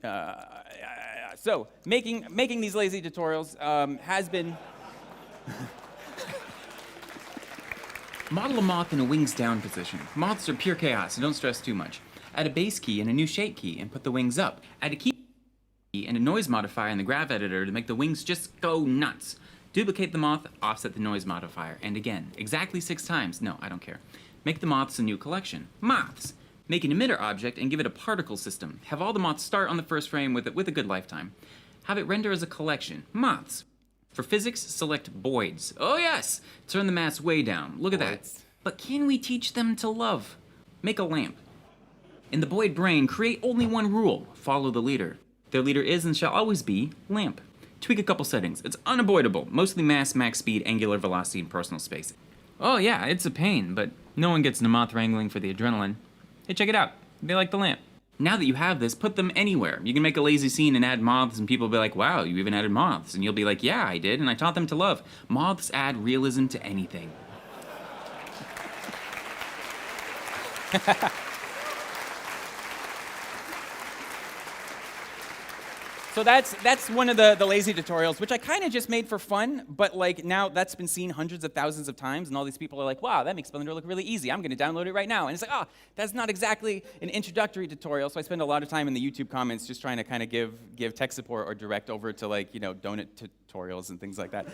So making these lazy tutorials has been... Model a moth in a wings down position. Moths are pure chaos, so don't stress too much. Add a base key and a new shape key and put the wings up. Add a key and a noise modifier in the graph editor to make the wings just go nuts. Duplicate the moth, offset the noise modifier, and again, exactly 6 times. No, I don't care. Make the moths a new collection. Moths! Make an emitter object and give it a particle system. Have all the moths start on the first frame with a good lifetime. Have it render as a collection. Moths. For physics, select Boids. Oh yes! Turn the mass way down. Look at that. But can we teach them to love? Make a lamp. In the Boyd brain, create only one rule. Follow the leader. Their leader is and shall always be lamp. Tweak a couple settings. It's unavoidable. Mostly mass, max speed, angular velocity, and personal space. Oh yeah, it's a pain, but no one gets into moth wrangling for the adrenaline. Hey, check it out. They like the lamp. Now that you have this, put them anywhere. You can make a lazy scene and add moths, and people will be like, wow, you even added moths. And you'll be like, yeah, I did, and I taught them to love. Moths add realism to anything. So that's one of the lazy tutorials, which I kind of just made for fun, but like now that's been seen hundreds of thousands of times, and all these people are like, wow, that makes Blender look really easy. I'm going to download it right now. And it's like, oh, that's not exactly an introductory tutorial, so I spend a lot of time in the YouTube comments just trying to kind of give tech support or direct over to, like, donut tutorials and things like that.